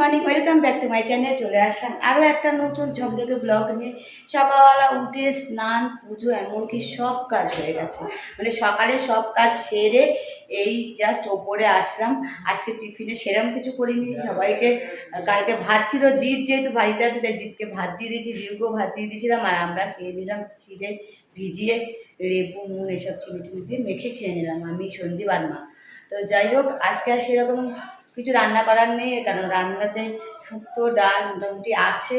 Morning, welcome back to my channel. চলে আসলাম আরও একটা নতুন ঝকঝকে ব্লগ নিয়ে। সকালবেলা উঠে স্নান, পুজো, এমনকি সব কাজ হয়ে গেছে। মানে সকালে সব কাজ সেরে এই জাস্ট ওপরে আসলাম। আজকে টিফিনে সেরম কিছু করিনি। সবাইকে কালকে ভাত ছিল, জিৎ যেহেতু বাড়িতে আছে তাই জিৎকে ভাত দিয়ে দিয়েছি, রিউকেও ভাত দিয়ে দিয়েছিলাম। আর আমরা খেয়ে নিলাম চিড়ে ভিজিয়ে, লেবু নুন এসব চিনি টিনি দিয়ে মেখে খেয়ে নিলাম আমি, সঞ্জীব আর মা। তো যাই হোক, আজকে আর সেরকম কিছু রান্না করার নেই, কারণ রান্নাতে শুক্তো ডাল মোটামুটি আছে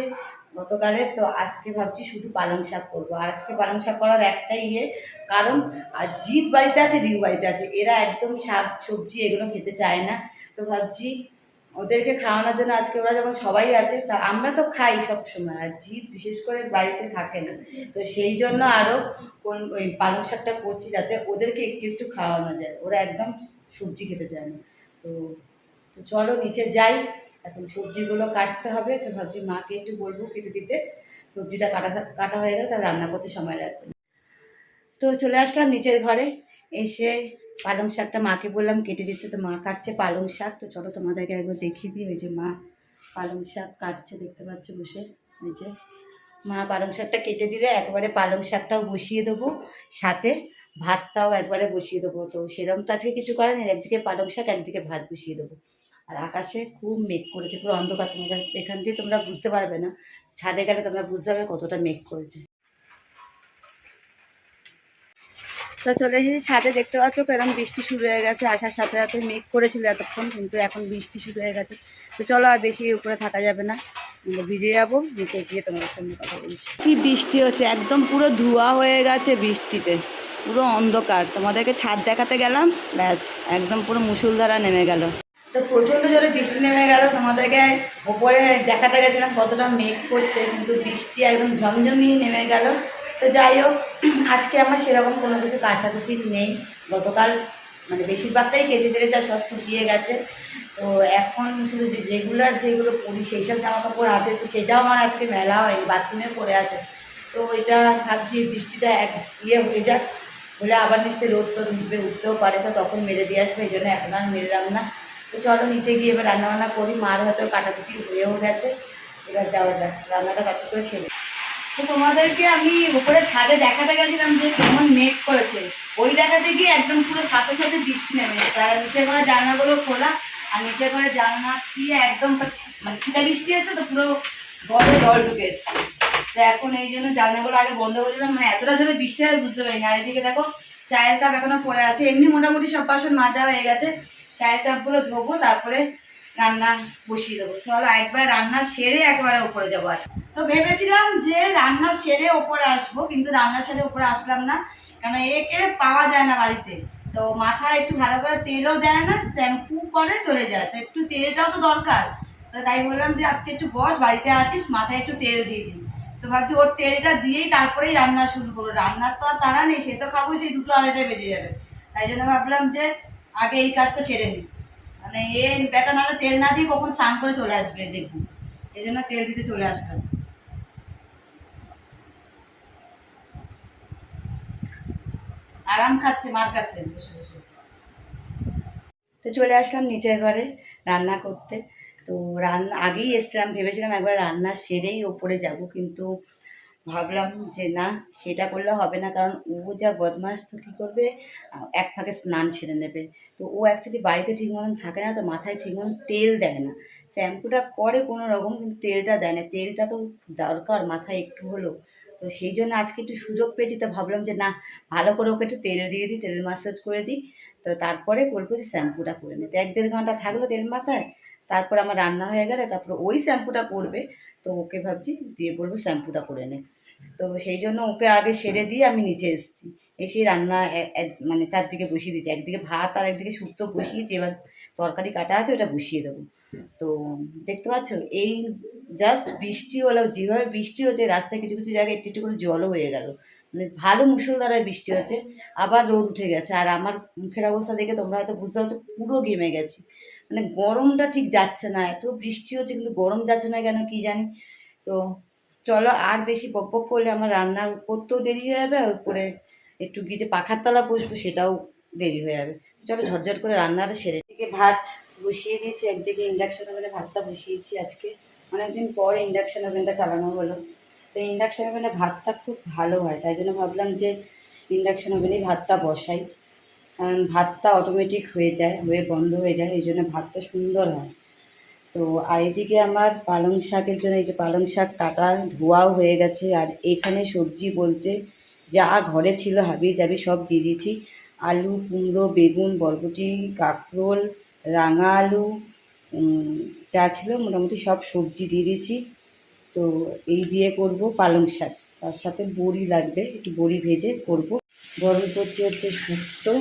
গতকালের। তো আজকে ভাবছি শুধু পালং শাক করবো। আর আজকে পালং শাক করার একটাই কারণ আর জিৎ বাড়িতে আছে, রিউ বাড়িতে আছে, এরা একদম শাক সবজি এগুলো খেতে চায় না। তো ভাবছি ওদেরকে খাওয়ানোর জন্য আজকে, ওরা যখন সবাই আছে তা আমরা তো খাই সব সময়, আর জিৎ বিশেষ করে বাড়িতে থাকে না। তো সেই জন্য আরও ওই পালং শাকটা করছি যাতে ওদেরকে একটু একটু খাওয়ানো যায়, ওরা একদম সবজি খেতে চায় না। তো তো চলো নিচে যাই, এখন সবজিগুলো কাটতে হবে। তো ভাবছি মাকে একটু বলবো কেটে দিতে, সবজিটা কাটা কাটা হয়ে গেলে তার রান্না করতে সময় লাগবে না। তো চলে আসলাম নিচের ঘরে, এসে পালং শাকটা মাকে বললাম কেটে দিতে। তো মা কাটছে পালং শাক। তো চলো তোমাদেরকে একবার দেখিয়ে দিই। ওই যে মা পালং শাক কাটছে, দেখতে পাচ্ছ বসে নিচে। মা পালং শাকটা কেটে দিলে একবারে পালং শাকটাও বসিয়ে দেবো, সাথে ভাতটাও একবারে বসিয়ে দেবো। তো সেরকম তো আজকে কিছু করার নেই, একদিকে পালং শাক একদিকে ভাত বসিয়ে দেবো। আর আকাশে খুব মেঘ করেছে, পুরো অন্ধকার। তোমাদের এখান দিয়ে তোমরা বুঝতে পারবে না, ছাদে গেলে তোমরা বুঝতে পারবে কতটা মেঘ করেছে। তো চলে এসেছি ছাদে, দেখতে পাচ্ছ এরকম বৃষ্টি শুরু হয়ে গেছে। আসার সাথে সাথে মেঘ করেছিল এতক্ষণ, কিন্তু এখন বৃষ্টি শুরু হয়ে গেছে। তো চলো আর বেশি উপরে থাকা যাবে না, ভিজে যাবো। নিচে গিয়ে তোমাদের সঙ্গে কথা বলছি। কি বৃষ্টি হচ্ছে, একদম পুরো ধোঁয়া হয়ে গেছে বৃষ্টিতে, পুরো অন্ধকার। তোমাদেরকে ছাদ দেখাতে গেলাম, ব্যাস একদম পুরো মুষলধারা নেমে গেল। তো প্রচণ্ড জোরে বৃষ্টি নেমে গেল। তোমাদেরকে ওপরে দেখাতে গেছিলাম কতটা মেঘ করছে, কিন্তু বৃষ্টি একদম ঝমঝমিয়ে নেমে গেল। তো যাই হোক, আজকে আমার সেরকম কোনো কিছু কাছাকুচি নেই। গতকাল মানে বেশিরভাগটাই কেচে টেচে সব শুকিয়ে গেছে। তো এখন শুধু রেগুলার যেগুলো পরি সেই সব জামা কাপড় হাতে, তো সেটাও আমার আজকে মেলা হয়নি, বাথরুমে পড়ে আছে। তো এটা ভাবছি বৃষ্টিটা এক হয়ে যাক, হলে আবার নিশ্চয়ই রোদ তো উঠতেও পারে, তো তখন মেরে দিয়ে আসবে। এই জন্য এখন আর মেরলাম না। তো চলো নিচে গিয়ে এবার রান্নাবান্না করি। মার হয়তো কাটাকুটি হয়েও গেছে, এবার যাওয়া যাক, রান্নাটা কাটি করে সেরে। তো তোমাদেরকে আমি উপরে ছাদে দেখাতে গেছিলাম যে কেমন মেঘ করেছে, ওই দেখাতে গিয়ে একদম পুরো সাথে সাথে বৃষ্টি নেমে যায়। তার নিচে করে জানলাগুলো খোলা, আর নিচে করে জানলা দিয়ে একদম মানে ছিটা বৃষ্টি এসছে, তো পুরো ঘরে জল ঢুকে এসছে। তো এখন এই জন্য জানলাগুলো আগে বন্ধ করে দিলাম, মানে এতটা জোরে বৃষ্টি আর বুঝতে পারিনি। আর এদিকে দেখো চায়ের কাপ এখনো পড়ে আছে, এমনি মোটামুটি সব বাসন মাজা হয়ে গেছে। চায়ের কাপগুলো ধোবো, তারপরে রান্না বসিয়ে দেবো। চলো একবার রান্না সেরে একবারে উপরে যাবো। আজ তো ভেবেছিলাম যে রান্না সেরে ওপরে আসবো, কিন্তু রান্না সেরে ওপরে আসলাম না, কেন একে পাওয়া যায় না বাড়িতে। তো মাথায় একটু ভালো করে তেলও দেয় না, শ্যাম্পু করে চলে যায়, তো একটু তেলটাও তো দরকার। তো তাই বললাম যে আজকে একটু বস, বাড়িতে আছিস, মাথায় একটু তেল দিয়ে দিই। তো ভাবছি ওর তেলটা দিয়েই তারপরেই রান্না শুরু করবো। রান্নার তো আর তাড়া নেই, সে তো খাবো সেই 2টো 2:30টায় বেজে যাবে। তাই জন্য ভাবলাম যে আগে এই কাজটা সেরে নিই, মানে এ বেটা নাহলে তেল না দিয়ে কখন স্নান করে চলে আসবে দেখুন, এই জন্য তেল দিতে চলে আসলাম। আরাম খাচ্ছে মার কাছে বসে বসে। তো চলে আসলাম নিচের ঘরে রান্না করতে। তো রান্না আগেই এসছিলাম, ভেবেছিলাম একবার রান্না সেরেই ওপরে যাব, কিন্তু ভাবলাম যে না, সেটা করলে হবে না, কারণ ও যা বদমাস, তো কী করবে, এক ফাঁকে স্নান সেরে নেবে। তো ও অ্যাকচুয়ালি বাড়িতে ঠিক মতন থাকে না, তো মাথায় ঠিক মতন তেল দেয় না। শ্যাম্পুটা করে কোনো রকম, কিন্তু তেলটা দেয় না। তেলটা তো দরকার মাথায় একটু হলেও। তো সেই জন্য আজকে একটু সুযোগ পেয়েছি, তো ভাবলাম যে না, ভালো করে ওকে একটু তেল দিয়ে দিই, তেল মাসাজ করে দিই। তো তারপরে বলবো যে শ্যাম্পুটা করে নিতে, 1-1.5 ঘন্টা থাকলো তেল মাথায়। তারপর আমার রান্না হয়ে গেলে তারপর ওই শ্যাম্পুটা করবে। তো ওকে ভাবছি দিয়ে বলবো শ্যাম্পুটা করে নে। তো সেই জন্য ওকে আগে সেরে দিয়ে আমি নিচে এসেছি। এসে রান্না মানে চারদিকে বসিয়ে দিয়েছি, একদিকে ভাত আর একদিকে শুক্তো বসিয়েছি। এবার তরকারি কাটা আছে, ওটা বসিয়ে দেবো। তো দেখতে পাচ্ছ এই জাস্ট বৃষ্টি হলো, যেভাবে বৃষ্টি হচ্ছে রাস্তায় কিছু কিছু জায়গায় একটু একটু করে জলও হয়ে গেল, মানে ভালো মুষলধারায় বৃষ্টি হচ্ছে। আবার রোদ উঠে গেছে, আর আমার মুখের অবস্থা দেখে তোমরা হয়তো বুঝতে পারছো পুরো ঘেমে গেছি। মানে গরমটা ঠিক যাচ্ছে না, এত বৃষ্টি হচ্ছে কিন্তু গরম যাচ্ছে না কেন কি জানি। তো চলো আর বেশি বকবক করলে আমার রান্না করতেও দেরি হয়ে যাবে, আর উপরে একটু গিয়ে যে পাখার তলা বসবো সেটাও দেরি হয়ে যাবে। চলো ঝটঝট করে রান্নাটা সেরে, দিকে ভাত বসিয়ে দিয়েছি একদিকে ইন্ডাকশন ওভেনে ভাতটা বসিয়েছি। আজকে অনেকদিন পর ইন্ডাকশন ওভেনটা চালানো হলো। তো ইন্ডাকশন ওভেনে ভাতটা খুব ভালো হয়, তাই জন্য ভাবলাম যে ইন্ডাকশন ওভেনেই ভাতটা বসাই, কারণ ভাতটা অটোমেটিক হয়ে যায়, হয়ে বন্ধ হয়ে যায়, এই জন্য ভাতটা সুন্দর হয়। তো আর এদিকে আমার পালং শাকের জন্য এই যে পালং শাক কাটা ধোয়াও হয়ে গেছে। আর এখানে সবজি বলতে যা ঘরে ছিল হাবি জাবি সব দিয়ে দিয়েছি। আলু, কুমড়ো, বেগুন, বরবটি, কাঁকরোল, রাঙা আলু, যা ছিল মোটামুটি সব সবজি দিয়ে দিয়েছি। তো এই দিয়ে করব পালং শাক, তার সাথে বড়ি লাগবে, একটু বড়ি ভেজে করব। গরম করছি হচ্ছে শুক্তো।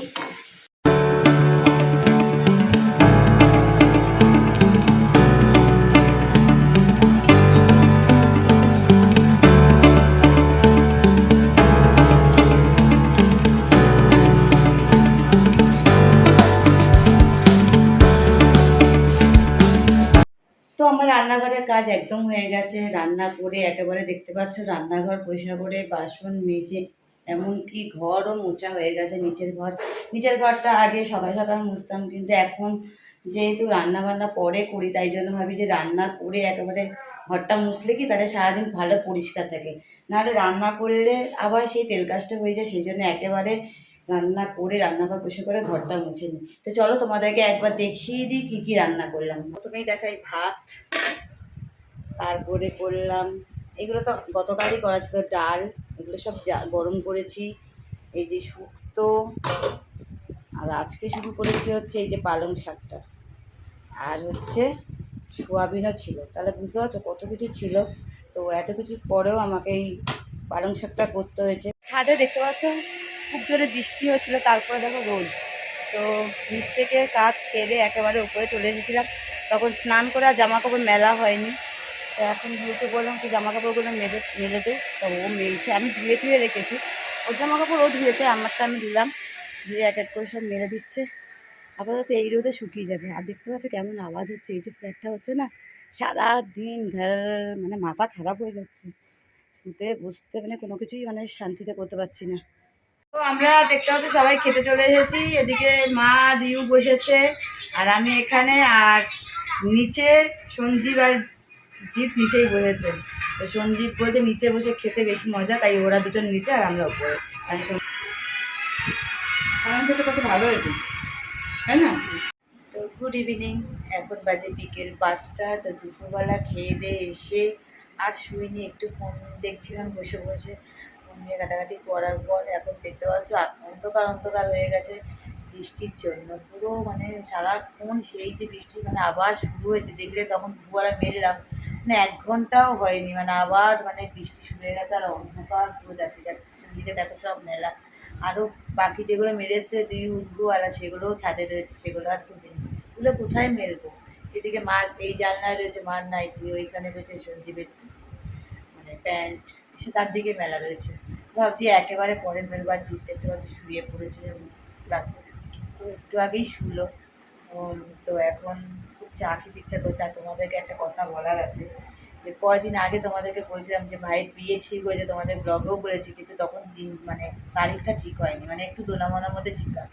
তো আমার রান্নাঘরের কাজ একদম হয়ে গেছে। রান্না করে একেবারে দেখতে পাচ্ছ রান্নাঘর পরিষ্কার করে বাসন মেজে এমনকি ঘরও মোছা হয়ে গেছে। নিচের ঘরটা আগে সকাল সকাল মুছতাম, কিন্তু এখন যেহেতু রান্না বান্না পরে করি তাই জন্য ভাবি যে রান্না করে একেবারে ঘরটা মুছলে কি তাহলে সারাদিন ভালো পরিষ্কার থাকে, নাহলে রান্না করলে আবার সেই তেল কাজটা হয়ে যায়। সেই জন্য একেবারে রান্না করে রান্নাঘর পরিষ্কার করে ঘরটা মুছে নিই। তো চলো তোমাদেরকে একবার দেখিয়ে দিই কী কী রান্না করলাম। প্রথমেই দেখাই ভাত, তারপরে করলাম এগুলো তো গতকালই করা ছিল, ডাল, এগুলো সব গরম করেছি। এই যে শুক্তো, আর আজকে শুরু করেছি হচ্ছে এই যে পালং শাকটা, আর হচ্ছে সোয়াবিনও ছিল। তাহলে বুঝতে পারছো কত কিছু ছিল। তো এত কিছু পরেও আমাকে এই পালং শাকটা করতে হয়েছে। ছাদে দেখতে পাচ্ছ খুব জোরে বৃষ্টি হচ্ছিলো, তারপরে দেখো রোদ। তো নিচ থেকে কাজ সেরে একেবারে উপরে চলে এসেছিলাম, তখন স্নান করে আর জামা কাপড় মেলা হয়নি। তো এখন ধুতে বললাম কি জামা কাপড়গুলো মেলে দে। তো ও মেলছে, আমি ধুয়ে রেখেছি। ওর জামা কাপড় ও ধুয়েছে, আমারটা আমি দিলাম, ধুয়ে এক এক করে সব মেলে দিচ্ছে। আপাতত এই রোদে শুকিয়ে যাবে। আর দেখতে পাচ্ছ কেমন আওয়াজ হচ্ছে, এই যে ফ্ল্যাটটা হচ্ছে না, সারাদিন ঘর মানে মাথা খারাপ হয়ে যাচ্ছে। শুতে বসতে মানে কোনো কিছুই মানে শান্তিতে করতে পারছি না। তো আমরা দেখতে পাচ্ছি সবাই খেতে চলে এসেছি। এদিকে মা রিউ বসেছে আর আমি এখানে, আর নিচে সঞ্জীব আর জিৎ নিচেই বসেছে। তো সঞ্জীব বলতে নিচে বসে খেতে বেশি মজা, তাই ওরা দুজন নিচে আর আমরা উপরে। খেতে কত ভালো হয়েছে, তাই না? তো গুড ইভিনিং, এখন বাজে বিকেল 5টা। তো দুপুরবেলা খেয়ে দিয়ে এসে আর শুইনি, একটু ফোন দেখছিলাম বসে বসে। ফোন নিয়ে ঘাটাঘাটি করার পর এখন দেখতে পাচ্ছ অন্ধকার হয়ে গেছে বৃষ্টির জন্য। পুরো মানে সারাক্ষণ সেই যে বৃষ্টি, মানে আবার শুরু হয়েছে। দেখলে তখন দুপুরবেলা মেললাম, মানে 1 ঘন্টাও হয়নি, মানে আবার মানে বৃষ্টি শুরু হয়ে গেছে। আর অন্ধকার পুরো যাচ্ছে দিকে দেখো সব মেলা। আরও বাকি যেগুলো মেলে এসছে উঠবো, আর সেগুলোও ছাদে রয়েছে, সেগুলো আর তুলে কোথায় মেলবো। এদিকে মার এই জানলায় রয়েছে মার নাইটি, ওইখানে রয়েছে সঞ্জীবের মানে প্যান্ট, সে তার দিকে মেলা রয়েছে। ভাবছি একেবারে পরে মেলবো। আর জিত দেখতে পাচ্ছি শুয়ে পড়েছে রাতে, তো একটু আগেই শুলো। তো এখন খুব চা খেতে ইচ্ছা করছে। আর তোমাদেরকে একটা কথা বলার আছে, যে কয়দিন আগে তোমাদেরকে বলছিলাম যে ভাইয়ের বিয়ে ঠিক হয়েছে, তোমাদের ব্লগেও বলেছি, কিন্তু তখন দিন মানে তারিখটা ঠিক হয়নি, মানে একটু দোলামোনার মধ্যে ছিলাম,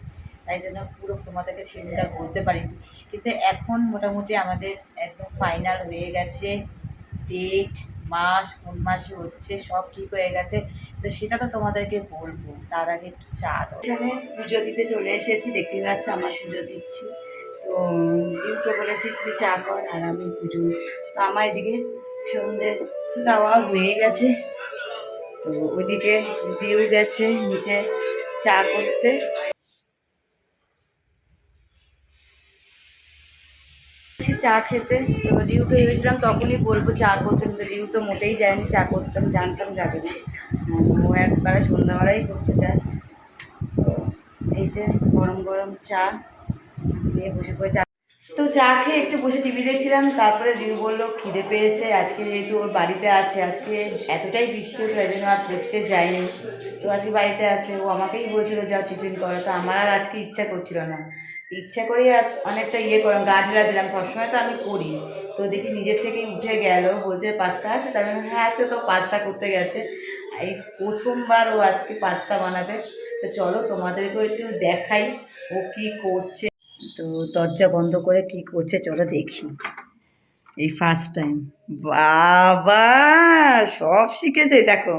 তাই জন্য পুরো তোমাদেরকে সেদিনটা বলতে পারিনি। কিন্তু এখন মোটামুটি আমাদের একদম ফাইনাল হয়ে গেছে, ডেট, মাস, কোন মাসে হচ্ছে সব ঠিক হয়ে গেছে। তো সেটা তো তোমাদেরকে বলবো, তার আগে একটু চা দাও। এখানে পুজো দিতে চলে এসেছি, দেখতে পাচ্ছি আমার পুজো দিচ্ছি। তো দিউকে বলেছি তুই চা কর আর আমি পুজো। তো আমার এদিকে সন্ধ্যে দেওয়া হয়ে গেছে। তো ওইদিকে দিউ গেছে নিচে চা করতে। চা খেতে, তো রিউকে ভেবেছিলাম তখনই বলবো চা করতে, কিন্তু রিউ তো মোটেই যায়নি চা করতে, আমি জানতাম যাবে না। ও একবারে সন্ধ্যাবেলাই করতে চায়। তো এই যে গরম গরম চা দিয়ে বসে পড়ে চা। তো চা খেয়ে একটু বসে টিভি দেখছিলাম, তারপরে রিউ বললো খিদে পেয়েছে। আজকে যেহেতু ওর বাড়িতে আছে, আজকে এতটাই বৃষ্টি হতো তাই জন্য আর দেখতে যায়নি। তো আজকে বাড়িতে আছে, ও আমাকেই বলছিল যা টিফিন করো। তো আমার আর আজকে ইচ্ছা করছিল না, ইচ্ছা করেই আর অনেকটা করাম, গা ঢেলা দিলাম। সবসময় তো আমি করি। তো দেখি নিজের থেকেই উঠে গেল, বলছে পাস্তা আছে, তার মানে হ্যাঁ আছে। তো পাস্তা করতে গেছে, এই প্রথমবার ও আজকে পাস্তা বানাবে। তো চলো তোমাদেরকেও একটু দেখাই ও কী করছে। তো দরজা বন্ধ করে কি করছে চলো দেখি। এই ফার্স্ট টাইম। বাবা, সব শিখেছে দেখো,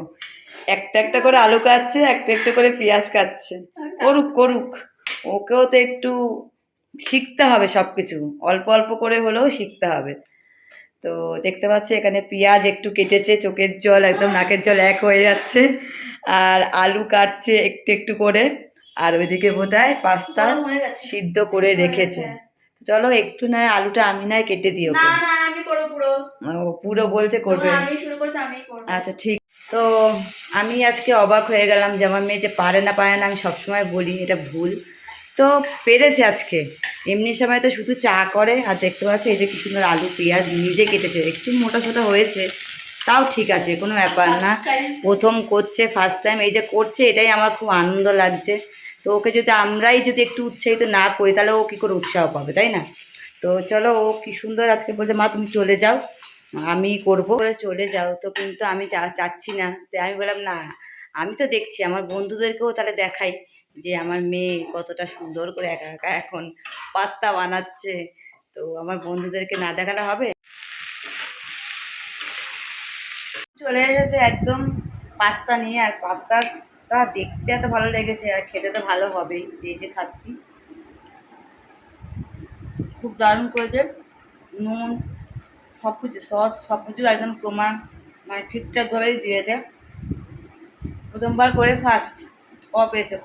একটা একটা করে আলু কাটছে, একটা একটা করে পেঁয়াজ কাটছে। করুক করুক, ওকেও তো একটু শিখতে হবে, সব কিছু অল্প অল্প করে হলেও শিখতে হবে। তো দেখতে পাচ্ছি এখানে পেঁয়াজ একটু কেটেছে, চোখের জল একদম নাকের জল এক হয়ে যাচ্ছে। আর আলু কাটছে একটু একটু করে, আর ওইদিকে বোধহয় পাস্তা সিদ্ধ করে রেখেছে। চলো একটু নয় আলুটা আমি নয় কেটে দিই ওকে। আমি করবো পুরো। ও পুরো বলছে করবে। আমি শুরু করছি, আমি করবো। আচ্ছা ঠিক। তো আমি আজকে অবাক হয়ে গেলাম যে আমার মেয়ে যে পারে না আমি সবসময় বলি এটা ভুল। তো পেরেছে আজকে। এমনি সময় তো শুধু চা করে, আর দেখতে পাচ্ছি এই যে কি সুন্দর আলু পেঁয়াজ নিজে কেটেছে, একটু মোটা সোটা হয়েছে, তাও ঠিক আছে, কোনো ব্যাপার না। প্রথম করছে, ফার্স্ট টাইম এই যে করছে, এটাই আমার খুব আনন্দ লাগছে। তো ওকে যদি আমরাই যদি একটু উৎসাহিত না করি তাহলে ও কী করে উৎসাহ পাবে, তাই না? তো চলো, ও কি সুন্দর আজকে বলছে মা তুমি চলে যাও, আমি করবো বলে চলে যাও। তো কিন্তু আমি চাচ্ছি না, তাই আমি বললাম না, আমি তো দেখছি আমার বন্ধুদেরকেও তাহলে দেখাই যে আমার মেয়ে কতটা সুন্দর করে একা একা এখন পাস্তা বানাচ্ছে। তো আমার বন্ধুদেরকে না দেখালে হবে? চলে এসেছে একদম পাস্তা নিয়ে, আর পাস্তাটা দেখতে এত ভালো লেগেছে আর খেতে তো ভালো হবেই, যে খাচ্ছি খুব দারুণ করেছে। নুন সব কিছু, সস সব কিছু একদম প্রমাণ মানে ঠিকঠাকভাবেই দিয়েছে। প্রথমবার করে ফার্স্ট পেয়েছে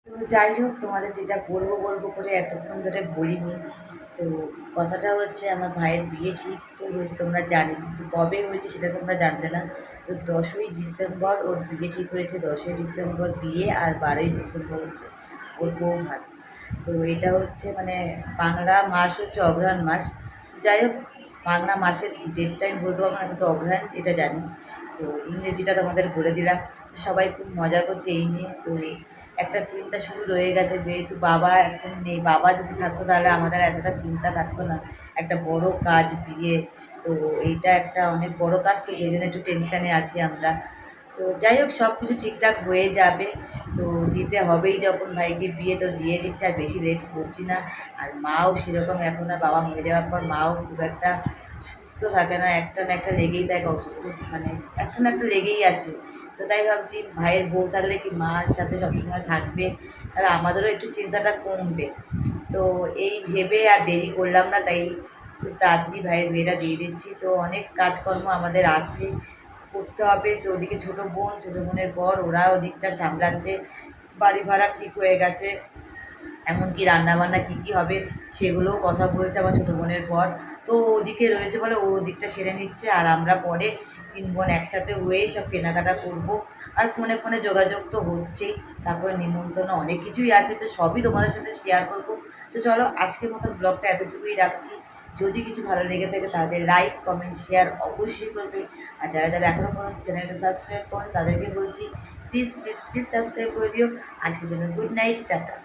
তো যাই হোক, তোমাদের যেটা বলবো বলবো করে এতক্ষণ ধরে বলিনি। তো কথাটা হচ্ছে আমার ভাইয়ের বিয়ে ঠিক তো হয়েছে তোমরা জানি, কিন্তু কবে হয়েছে সেটা তোমরা জানতে না। তো 10ই ডিসেম্বর ওর বিয়ে ঠিক হয়েছে, 10ই ডিসেম্বর বিয়ে, আর 12ই ডিসেম্বর হচ্ছে ওর বউ ভাত। তো এটা হচ্ছে মানে বাংলা মাস হচ্ছে অগ্রহায়ণ মাস। যাই হোক, বাংলা মাসের ডেটটা আমি বলতে পারবো না, কিন্তু অগ্রহায়ণ এটা জানি। তো ইংরেজিটা তোমাদের বলে দিলাম। তো সবাই খুব মজা করছে এই নিয়ে। তো একটা চিন্তা শুরু রয়ে গেছে, যেহেতু বাবা এখন নেই, বাবা যদি থাকতো তাহলে আমাদের এতটা চিন্তা থাকতো না। একটা বড় কাজ বিয়ে, তো এইটা একটা অনেক বড় কাজ, তো সেই জন্য একটু টেনশানে আছি আমরা। তো যাই হোক, সব কিছু ঠিকঠাক হয়ে যাবে। তো দিতে হবেই যখন ভাইকে বিয়ে, তো দিয়ে দিচ্ছে, আর বেশি লেট করছি না। আর মাও সেরকম এখন, আর বাবা মরে যাওয়ার পর মাও খুব একটা সুস্থ থাকে না, একটা না একটা লেগেই থাকে অসুস্থ, মানে একটা না একটা লেগেই আছে। তো তাই ভাবছি ভাইয়ের বউ থাকলে কি মার সাথে সবসময় থাকবে, তাহলে আমাদেরও একটু চিন্তাটা কমবে। তো এই ভেবে আর দেরি করলাম না, তাই খুব তাড়াতাড়ি ভাইয়ের বিয়েটা দিয়ে দিচ্ছি। তো অনেক কাজকর্ম আমাদের আছে, করতে হবে। তো ওদিকে ছোটো বোনের পর ওরা ওদিকটা সামলাচ্ছে, বাড়ি ভাড়া ঠিক হয়ে গেছে, এমনকি রান্নাবান্না কী কী হবে সেগুলোও কথা বলছে আমার ছোটো বোনের পর। তো ওদিকে রয়েছে বলে ও ওদিকটা সেরে নিচ্ছে, আর আমরা পরে 3 বোন একসাথে হয়ে সব কেনাকাটা করব। আর ফোনে ফোনে যোগাযোগ তো হচ্ছেই, তারপরে নিমন্ত্রণ অনেক কিছুই আছে, তো সবই তোমাদের সাথে শেয়ার করব। তো চলো আজকের মতো ব্লগটা এতটুকুই রাখছি। যদি কিছু ভালো লেগে থাকে তাহলে লাইক কমেন্ট শেয়ার অবশ্যই করবে। আর যারা যারা এখনও পর্যন্ত চ্যানেলটা সাবস্ক্রাইব করেন তাদেরকে বলছি প্লিজ প্লিজ প্লিজ সাবস্ক্রাইব করে দিও। আজকের জন্য গুড নাইট, টাটা।